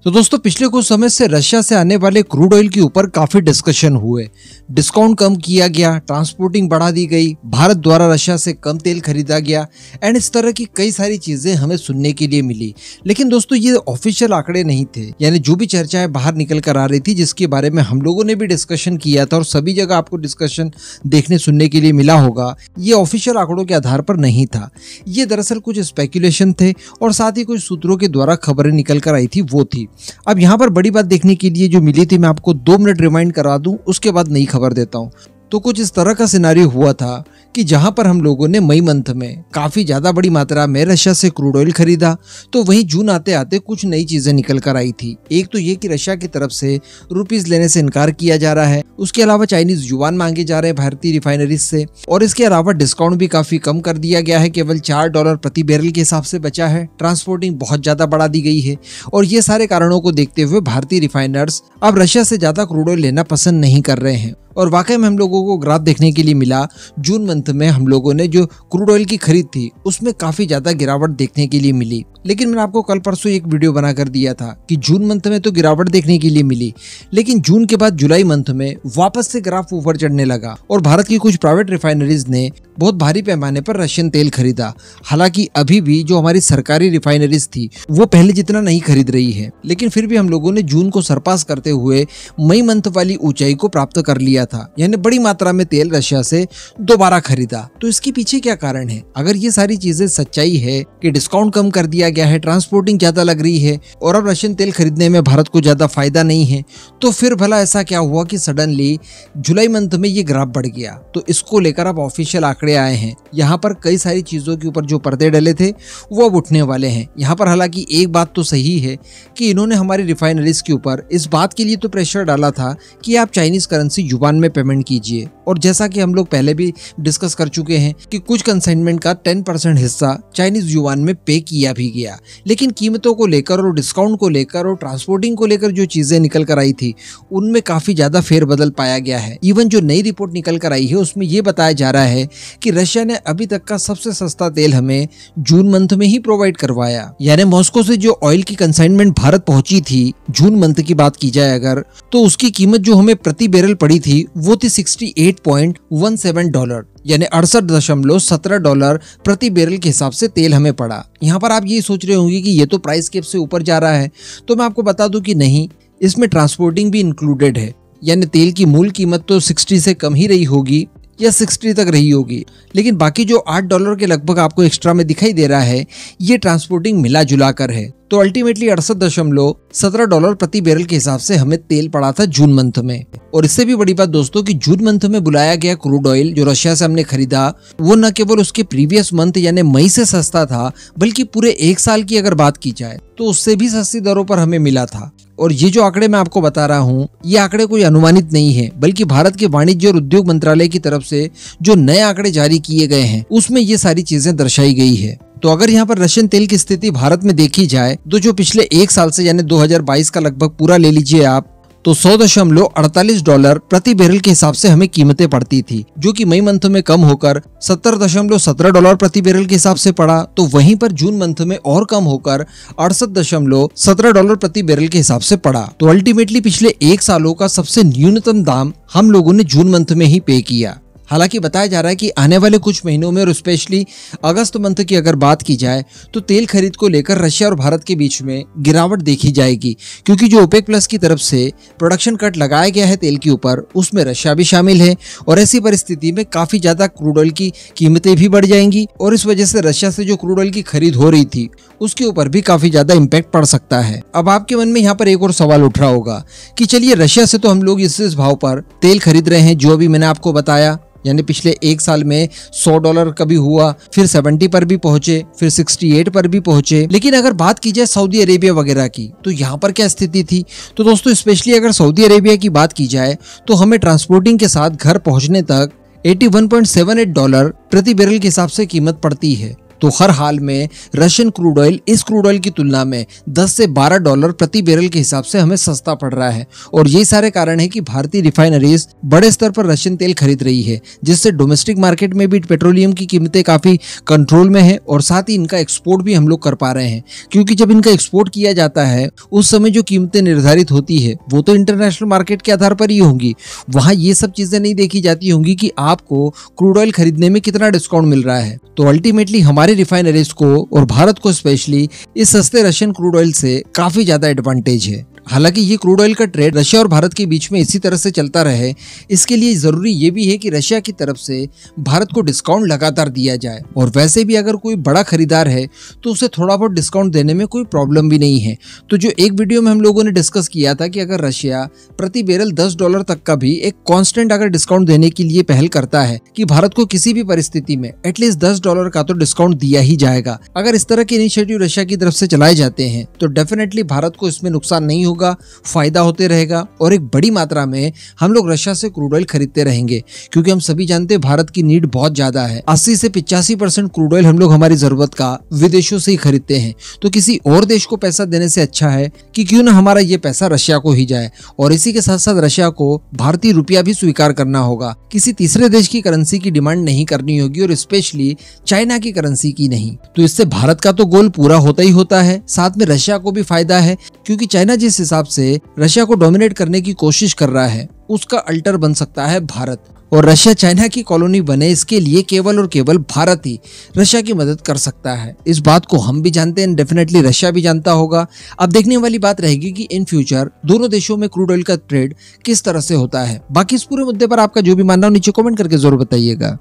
तो दोस्तों पिछले कुछ समय से रशिया से आने वाले क्रूड ऑयल के ऊपर काफी डिस्कशन हुए। डिस्काउंट कम किया गया, ट्रांसपोर्टिंग बढ़ा दी गई, भारत द्वारा रशिया से कम तेल खरीदा गया एंड इस तरह की कई सारी चीजें हमें सुनने के लिए मिली। लेकिन दोस्तों ये ऑफिशियल आंकड़े नहीं थे, यानी जो भी चर्चाएं बाहर निकल कर आ रही थी जिसके बारे में हम लोगों ने भी डिस्कशन किया था और सभी जगह आपको डिस्कशन देखने सुनने के लिए मिला होगा, ये ऑफिशियल आंकड़ों के आधार पर नहीं था। ये दरअसल कुछ स्पेकुलेशन थे और साथ ही कुछ सूत्रों के द्वारा खबरें निकल कर आई थी वो थी। अब यहाँ पर बड़ी बात देखने के लिए जो मिली थी, मैं आपको 2 मिनट रिमाइंड करा दूं, उसके बाद नई खबर देता हूँ। तो कुछ इस तरह का सिनेरियो हुआ था कि जहां पर हम लोगों ने मई मंथ में काफी ज्यादा बड़ी मात्रा में रशिया से क्रूड ऑयल खरीदा, तो वहीं जून आते आते कुछ नई चीजें निकल कर आई थी। एक तो ये कि रशिया की तरफ से रुपीस लेने से इनकार किया जा रहा है, उसके अलावा चाइनीज युआन मांगे जा रहे हैं भारतीय रिफाइनरीज से, और इसके अलावा डिस्काउंट भी काफी कम कर दिया गया है, केवल $4 प्रति बैरल के हिसाब से बचा है। ट्रांसपोर्टिंग बहुत ज्यादा बढ़ा दी गई है और ये सारे कारणों को देखते हुए भारतीय रिफाइनर्स अब रशिया से ज्यादा क्रूड ऑयल लेना पसंद नहीं कर रहे हैं। और वाकई में हम लोगों को ग्राफ देखने के लिए मिला, जून मंथ में हम लोगों ने जो क्रूड ऑयल की खरीद थी उसमें काफी ज्यादा गिरावट देखने के लिए मिली। लेकिन मैंने आपको कल परसों एक वीडियो बनाकर दिया था कि जून मंथ में तो गिरावट देखने के लिए मिली, लेकिन जून के बाद जुलाई मंथ में वापस से ग्राफ ऊपर चढ़ने लगा और भारत की कुछ प्राइवेट रिफाइनरीज ने बहुत भारी पैमाने पर रशियन तेल खरीदा। हालांकि अभी भी जो हमारी सरकारी रिफाइनरीज थी वो पहले जितना नहीं खरीद रही है, लेकिन फिर भी हम लोगों ने जून को सरपास करते हुए मई मंथ वाली ऊंचाई को प्राप्त कर लिया था, यानी बड़ी मात्रा में तेल रशिया से दोबारा खरीदा। तो इसके पीछे क्या कारण है? अगर ये सारी चीजें सच्चाई है कि डिस्काउंट कम कर दिया गया है, ट्रांसपोर्टिंग ज्यादा लग रही है और अब रशियन तेल खरीदने में भारत को ज्यादा फायदा नहीं है, तो फिर भला ऐसा क्या हुआ कि सडनली जुलाई मंथ में ये ग्राफ बढ़ गया? तो इसको लेकर अब ऑफिशियल आंकड़े आए हैं। यहाँ पर कई सारी चीजों के ऊपर जो पर्दे डले थे वो अब उठने वाले हैं। यहाँ पर हालांकि एक बात तो सही है कि इन्होंने हमारी रिफाइनरीज के ऊपर इस बात के लिए तो प्रेशर डाला था कि आप चाइनीज करेंसी युआन में पेमेंट कीजिए, और जैसा कि हम लोग पहले भी डिस्कस कर चुके हैं कि कुछ कंसाइनमेंट का 10% हिस्सा चाइनीज युआन में पे किया भी गया। लेकिन कीमतों को लेकर और डिस्काउंट को लेकर और ट्रांसपोर्टिंग को लेकर जो चीजें निकल कर आई थी उनमें काफी ज्यादा फेरबदल पाया गया है। इवन जो नई रिपोर्ट निकल कर आई है उसमें यह बताया जा रहा है कि रशिया ने अभी तक का सबसे सस्ता तेल हमें जून मंथ में ही प्रोवाइड करवाया। यानी मॉस्को से जो ऑयल की कंसाइनमेंट भारत पहुंची थी, जून मंथ की बात की जाए अगर, तो उसकी कीमत जो हमें प्रति बैरल पड़ी थी वो थी $68.17, यानी $68.17 प्रति बैरल के हिसाब से तेल हमें पड़ा। यहाँ पर आप ये सोच रहे होंगे कि ये तो प्राइस कैप से ऊपर जा रहा है, तो मैं आपको बता दूं कि नहीं, इसमें ट्रांसपोर्टिंग भी इंक्लूडेड है। यानी तेल की मूल कीमत तो 60 से कम ही रही होगी या 60 तक रही होगी, लेकिन बाकी जो $8 के लगभग आपको एक्स्ट्रा में दिखाई दे रहा है ये ट्रांसपोर्टिंग मिला जुला कर है। तो अल्टीमेटली $68.17 प्रति बैरल के हिसाब से हमें तेल पड़ा था जून मंथ में। और इससे भी बड़ी बात दोस्तों कि जून मंथ में बुलाया गया क्रूड ऑयल जो रशिया से हमने खरीदा वो न केवल उसके प्रीवियस मंथ यानी मई से सस्ता था, बल्कि पूरे 1 साल की अगर बात की जाए तो उससे भी सस्ती दरों पर हमें मिला था। और ये जो आंकड़े मैं आपको बता रहा हूँ ये आंकड़े कोई अनुमानित नहीं है, बल्कि भारत के वाणिज्य और उद्योग मंत्रालय की तरफ से जो नए आंकड़े जारी किए गए हैं उसमें ये सारी चीजें दर्शाई गई है। तो अगर यहाँ पर रशियन तेल की स्थिति भारत में देखी जाए तो जो पिछले 1 साल से यानी 2022 का लगभग पूरा ले लीजिए आप, तो $100.48 प्रति बैरल के हिसाब से हमें कीमतें पड़ती थी, जो कि मई मंथ में कम होकर $70.17 प्रति बैरल के हिसाब से पड़ा। तो वहीं पर जून मंथ में और कम होकर $68.17 प्रति बैरल के हिसाब से पड़ा। तो अल्टीमेटली पिछले 1 सालों का सबसे न्यूनतम दाम हम लोगों ने जून मंथ में ही पे किया। हालांकि बताया जा रहा है कि आने वाले कुछ महीनों में और स्पेशली अगस्त मंथ की अगर बात की जाए तो तेल खरीद को लेकर रशिया और भारत के बीच में गिरावट देखी जाएगी, क्योंकि जो ओपेक प्लस की तरफ से प्रोडक्शन कट लगाया गया है तेल के ऊपर उसमें रशिया भी शामिल है, और ऐसी परिस्थिति में काफी ज्यादा क्रूड ऑयल की कीमतें भी बढ़ जाएंगी और इस वजह से रशिया से जो क्रूड ऑयल की खरीद हो रही थी उसके ऊपर भी काफी ज्यादा इम्पैक्ट पड़ सकता है। अब आपके मन में यहाँ पर एक और सवाल उठ रहा होगा कि चलिए रशिया से तो हम लोग इस भाव पर तेल खरीद रहे हैं जो अभी मैंने आपको बताया, यानी पिछले 1 साल में $100 कभी हुआ, फिर 70 पर भी पहुंचे, फिर 68 पर भी पहुंचे। लेकिन अगर बात की जाए सऊदी अरेबिया वगैरह की तो यहाँ पर क्या स्थिति थी? तो दोस्तों स्पेशली अगर सऊदी अरेबिया की बात की जाए तो हमें ट्रांसपोर्टिंग के साथ घर पहुंचने तक $81.78 प्रति बैरल के हिसाब से कीमत पड़ती है। तो हर हाल में रशियन क्रूड ऑयल इस क्रूड ऑयल की तुलना में 10 से 12 डॉलर प्रति बैरल के हिसाब से हमें सस्ता पड़ रहा है। और यही सारे कारण है कि भारतीय रिफाइनरीज बड़े स्तर पर रशियन तेल खरीद रही है, जिससे डोमेस्टिक मार्केट में भी पेट्रोलियम की कीमतें काफी कंट्रोल में है और साथ ही इनका एक्सपोर्ट भी हम लोग कर पा रहे हैं। क्योंकि जब इनका एक्सपोर्ट किया जाता है उस समय जो कीमतें निर्धारित होती है वो तो इंटरनेशनल मार्केट के आधार पर ही होंगी। वहां ये सब चीजें नहीं देखी जाती होंगी कि आपको क्रूड ऑयल खरीदने में कितना डिस्काउंट मिल रहा है। तो अल्टीमेटली हमारे रिफाइनरीज को और भारत को स्पेशली इस सस्ते रशियन क्रूड ऑयल से काफी ज्यादा एडवांटेज है। हालांकि ये क्रूड ऑयल का ट्रेड रशिया और भारत के बीच में इसी तरह से चलता रहे, इसके लिए जरूरी ये भी है कि रशिया की तरफ से भारत को डिस्काउंट लगातार दिया जाए। और वैसे भी अगर कोई बड़ा खरीदार है तो उसे थोड़ा बहुत डिस्काउंट देने में कोई प्रॉब्लम भी नहीं है। तो जो एक वीडियो में हम लोगों ने डिस्कस किया था कि अगर रशिया प्रति बैरल 10 डॉलर तक का भी एक कांस्टेंट अगर डिस्काउंट देने के लिए पहल करता है कि भारत को किसी भी परिस्थिति में एटलीस्ट 10 डॉलर का तो डिस्काउंट दिया ही जाएगा। अगर इस तरह के इनिशिएटिव रशिया की तरफ से चलाए जाते हैं तो डेफिनेटली भारत को इसमें नुकसान नहीं होगा, फायदा होते रहेगा और एक बड़ी मात्रा में हम लोग रशिया से क्रूड ऑयल खरीदते रहेंगे। क्योंकि हम सभी जानते हैं भारत की नीड बहुत ज्यादा है, 80 से 85% क्रूड ऑयल हम लोग हमारी जरूरत का विदेशों से ही खरीदते हैं। तो किसी और देश को पैसा देने से अच्छा है कि क्यों ना हमारा ये पैसा रशिया को ही जाए। और इसी के साथ साथ रशिया को भारतीय रुपया भी स्वीकार करना होगा, किसी तीसरे देश की करेंसी की डिमांड नहीं करनी होगी और स्पेशली चाइना की करेंसी की नहीं। तो इससे भारत का तो गोल पूरा होता ही होता है, साथ में रशिया को भी फायदा है। क्योंकि चाइना जिस हिसाब से रशिया को डोमिनेट करने की कोशिश कर रहा है उसका अल्टर बन सकता है भारत। और रशिया चाइना की कॉलोनी बने इसके लिए केवल और केवल भारत ही रशिया की मदद कर सकता है। इस बात को हम भी जानते हैं, डेफिनेटली रशिया भी जानता होगा। अब देखने वाली बात रहेगी कि इन फ्यूचर दोनों देशों में क्रूड ऑयल का ट्रेड किस तरह से होता है। बाकी इस पूरे मुद्दे पर आपका जो भी मानना हो नीचे कमेंट करके जरूर बताइएगा।